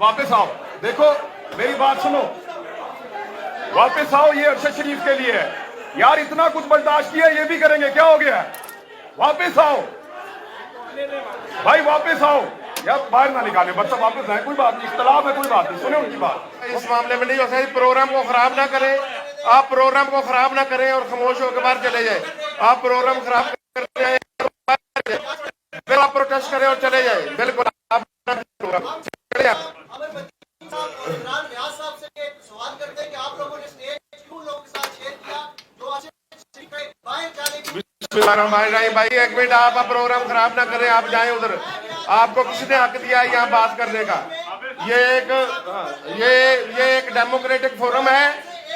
वापस आओ, देखो मेरी बात सुनो, वापस आओ। ये अरशद शरीफ के लिए है यार, इतना कुछ बर्दाश्त किया, ये भी करेंगे, क्या हो गया? वापस आओ भाई, वापस आओ यार, बाहर ना निकाले बच्चा, वापस आए, कोई बात नहीं, इख्तलाफ है, कोई बात नहीं, सुने उनकी बात। इस मामले में नहीं हो सकता, प्रोग्राम को खराब ना करें, आप प्रोग्राम को खराब ना करें और खामोश होकर बाहर चले जाए। आप प्रोग्राम खराब करते हैं, आप प्रोटेस्ट करें और चले जाए, बिल्कुल आप चले जाए। भाई एक मिनट, आप प्रोग्राम खराब ना करें, आप जाएं उधर। आपको किसने हक दिया है यहाँ बात करने का? ये एक डेमोक्रेटिक फोरम है,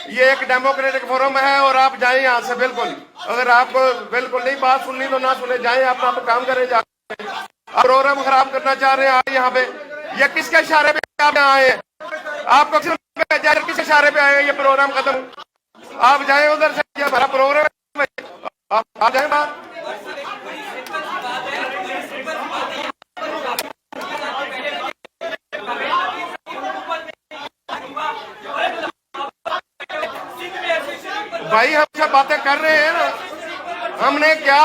ये एक डेमोक्रेटिक फोरम है और आप जाएं यहाँ से बिल्कुल। अगर आपको बिल्कुल नहीं बात सुननी तो ना सुने, जाएं, आप काम करें, जाए। आप प्रोग्राम खराब करना चाह रहे हैं यहाँ पे, ये किसके इशारे पे आप यहाँ आए हैं? आपको किस इशारे पे आए हैं? ये प्रोग्राम खत्म, आप जाएं उधर से, ये हमारा प्रोग्राम, आप आ जाए बात। भाई हम सब बातें कर रहे हैं ना, हमने क्या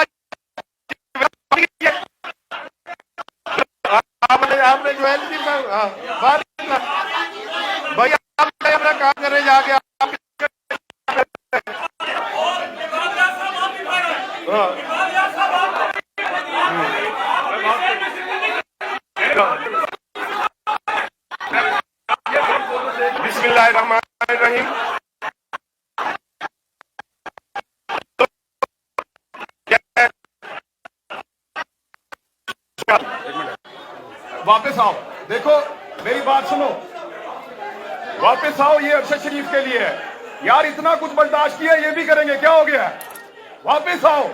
आपने जो है भाई आप अपना काम करें जाके। बिस्मिल्लाहिर्रहमानिर्रहीम। वापस आओ, देखो मेरी बात सुनो, वापस आओ। ये अरशद शरीफ के लिए है यार, इतना कुछ बर्दाश्त किया, ये भी करेंगे, क्या हो गया? वापस आओ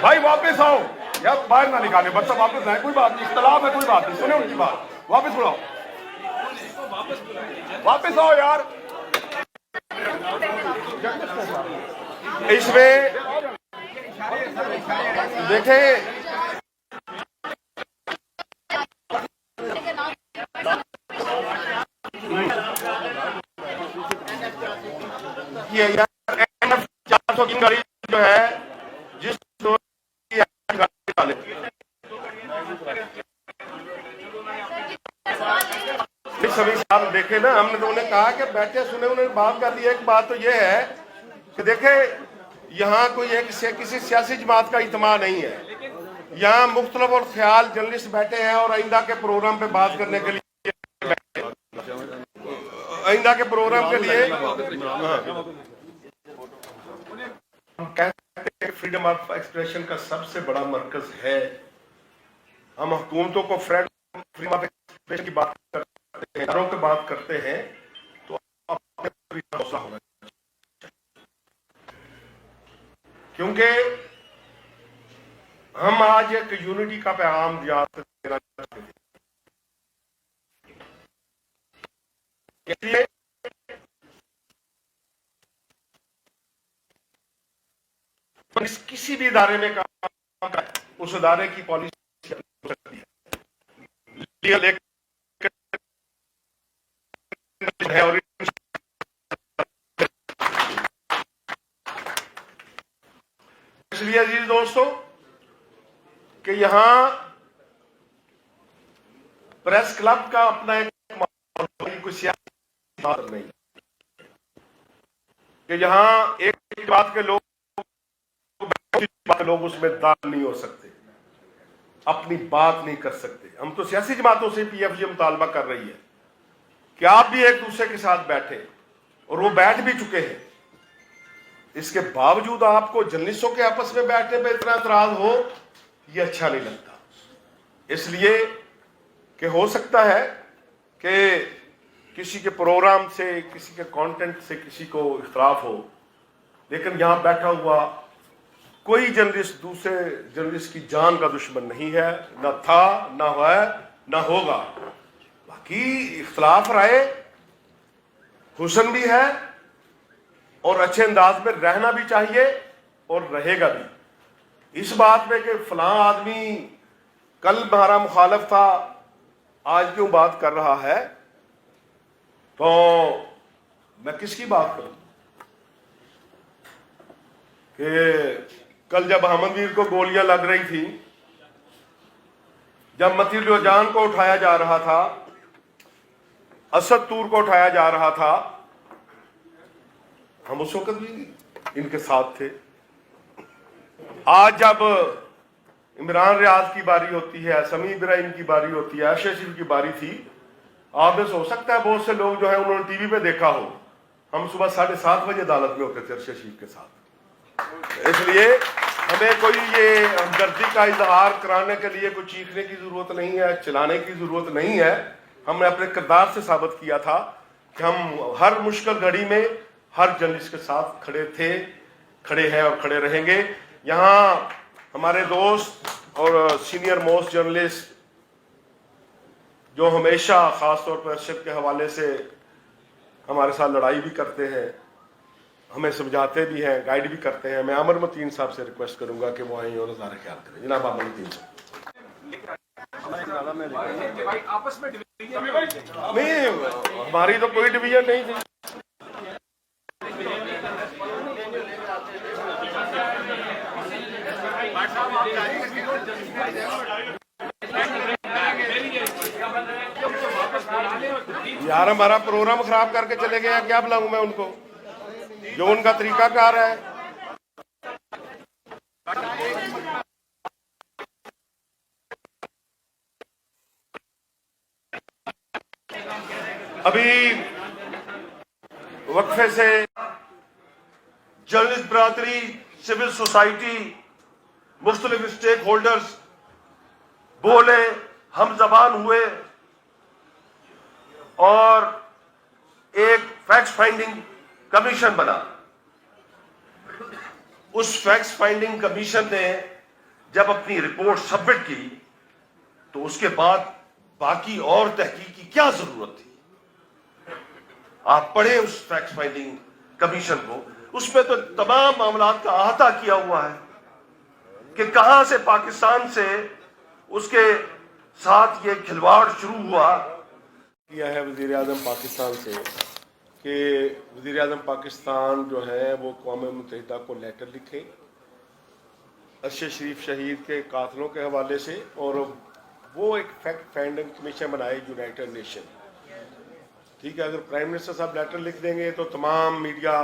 भाई, वापस आओ यार, बाहर ना निकाले बच्चा, वापस आए, कोई बात नहीं, इख्तलाफ है, कोई बात नहीं, सुने उनकी बात। वापस बुलाओ, वापस आओ यार। इसमें देखें, ये 400 की गाड़ी जो है, जिस सभी साल देखे ना हमने, तो उन्हें कहा कि बैठे सुने, उन्होंने बात कर दी। एक बात तो ये है कि देखे, यहाँ कोई किसी सियासी जमात का इत्मीनान नहीं है, यहाँ मुख्तलिफ और ख्याल जर्नलिस्ट बैठे हैं और आइंदा के प्रोग्राम पे बात करने के लिए, आइंदा के प्रोग्राम के लिए हम कहते हैं फ्रीडम ऑफ एक्सप्रेशन का सबसे बड़ा मरकज है। हम हुकूमतों को फ्रीडम ऑफ एक्सप्रेशन की बात करते हैं, की बात करते हैं, तो हौसला होना चाहिए, क्योंकि हम आज एक यूनिटी का पैगाम देना चाहते हैं। इसलिए किसी भी इदारे में काम कर, उस इदारे की पॉलिसी हो सकती है, और इसलिए अजीज दोस्तों कि यहां प्रेस क्लब का अपना एक कोई सियासी बात नहीं, कि यहां एक बात के लोग उसमें दाखिल नहीं हो सकते, अपनी बात नहीं कर सकते। हम तो सियासी जमातों से पीएफजी मुतालबा कर रही है कि आप भी एक दूसरे के साथ बैठे, और वो बैठ भी चुके हैं। इसके बावजूद आपको जर्नलिस्टों के आपस में बैठने पर इतना एतराज हो, ये अच्छा नहीं लगता। इसलिए कि हो सकता है कि किसी के प्रोग्राम से, किसी के कंटेंट से किसी को इख्तलाफ हो, लेकिन यहां बैठा हुआ कोई जर्नलिस्ट दूसरे जर्नलिस्ट की जान का दुश्मन नहीं है, ना था, ना है, ना होगा। बाकी इख्तलाफ राय हुस्न भी है और अच्छे अंदाज में रहना भी चाहिए और रहेगा भी। इस बात में कि फलां आदमी कल हमारा मुखालफ था, आज क्यों बात कर रहा है, तो मैं किसकी बात करूं कि कल जब अहमदवीर को गोलियां लग रही थी, जब मतीउर जान को उठाया जा रहा था, असद तूर को उठाया जा रहा था, हम उस वक्त भी इनके साथ थे। आज जब इमरान रियाज की बारी होती है, समी इब्राहिम की बारी होती है, अरशद शरीफ की बारी थी, आप में से हो सकता है बहुत से लोग जो है उन्होंने टीवी पे देखा हो, हम सुबह 7:30 बजे अदालत में होते थे अरशद शरीफ के साथ। इसलिए हमें कोई ये हमदर्दी का इजहार कराने के लिए कोई चीखने की जरूरत नहीं है, चिल्लाने की जरूरत नहीं है। हमने अपने किरदार से साबित किया था कि हम हर मुश्किल घड़ी में हर जर्नलिस्ट के साथ खड़े थे, खड़े हैं और खड़े रहेंगे। यहाँ हमारे दोस्त और सीनियर मोस्ट जर्नलिस्ट जो हमेशा खासतौर पर अरशद के हवाले से हमारे साथ लड़ाई भी करते हैं, हमें समझाते भी हैं, गाइड भी करते हैं। मैं अमर मतीन साहब से रिक्वेस्ट करूंगा कि वो आएं और ज़रा ख्याल करें। जनाब अमर मतीन साहब। नहीं, हमारी तो कोई डिवीजन नहीं थी। यार हमारा प्रोग्राम खराब करके चले गए, क्या बुलाऊं मैं उनको, जो उनका तरीकाकार है। अभी वक्फे से जर्नलिस्ट बरादरी, सिविल सोसाइटी, मुख्तलिफ स्टेक होल्डर्स बोले, हम जबान हुए और एक फैक्ट फाइंडिंग कमीशन बना। उस फैक्ट फाइंडिंग कमीशन ने जब अपनी रिपोर्ट सबमिट की तो उसके बाद बाकी और तहकीक की क्या जरूरत थी। आप पढ़े उस फैक्ट फाइंडिंग कमीशन को, उसमें तो तमाम मामलात का अहाता किया हुआ है कि कहां से पाकिस्तान से उसके साथ ये खिलवाड़ शुरू हुआ। किया है वजीर आजम पाकिस्तान से कि वजीर आजम पाकिस्तान जो है वो क़ौम मुत्तहिदा को लेटर लिखे अरशद शरीफ शहीद के कातलों के हवाले से, और वो एक फैक्ट फाइंडिंग कमीशन बनाए यूनाइटेड नेशन। ठीक है, अगर प्राइम मिनिस्टर साहब लेटर लिख देंगे तो तमाम मीडिया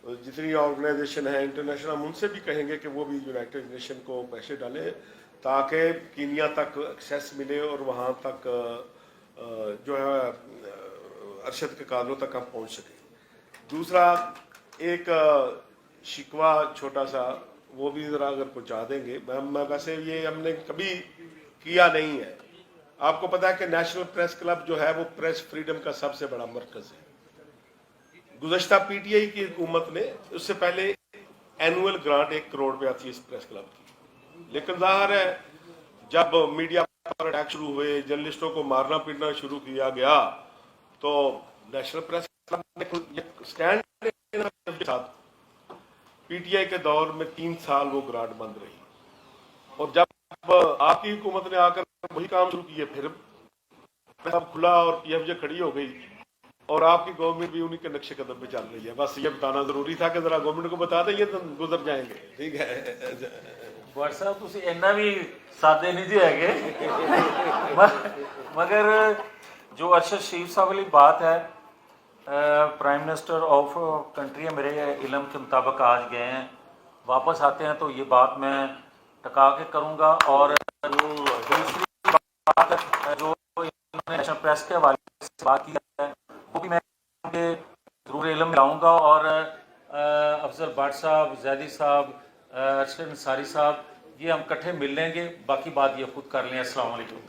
जितनी ऑर्गेनाइजेशन है इंटरनेशनल, हम उनसे भी कहेंगे कि वो भी यूनाइटेड नेशन को पैसे डालें ताकि कीनिया तक एक्सेस मिले और वहाँ तक जो है अरशद के कातलों तक हम पहुँच सकें। दूसरा एक शिकवा छोटा सा, वो भी ज़रा अगर पहुँचा देंगे। वैसे ये हमने कभी किया नहीं है। आपको पता है कि नेशनल प्रेस क्लब जो है वो प्रेस फ्रीडम का सबसे बड़ा मरकज है। गुज़श्ता पीटीआई की हुकूमत ने, उससे पहले एनुअल ग्रांट 1 करोड़ पे आती है इस प्रेस क्लब की, लेकिन जाहिर है जब मीडिया पर अटैक शुरू हुए, जर्नलिस्टों को मारना पीटना शुरू किया गया, तो नेशनल प्रेस क्लब ने स्टैंड के साथ पीटीआई के दौर में 3 साल वो ग्रांट बंद रही, और जब आपकी हुकूमत ने आकर वही काम शुरू किए, फिर सब खुला और पीएफजे खड़ी हो गई और आपकी गवर्नमेंट भी उन्हीं के नक्शे कदम पे चल रही है। बस ये बताना जरूरी था कि जरा गवर्नमेंट को बता दें, ये तो गुजर जाएंगे। ठीक है भट्ट साहब, तुसी इन्ना भी सादे नहीं जी है मगर जो अरशद शरीफ साहब वाली बात है, प्राइम मिनिस्टर ऑफ कंट्री है, मेरे इल्म के मुताबिक आज गए हैं, वापस आते हैं तो ये बात मैं टका के करूँगा। और दूसरी बात जो इन्होंने नेशनल प्रेस के हवाले से बात की है वो भी मैं जरूर इल्म में लाऊँगा। और अफजल भट्ट साहब, जैदी साहब, अरशद अंसारी साहब, ये हम इकट्ठे मिल लेंगे, बाकी बात ये खुद कर लें। अस्सलाम वालेकुम।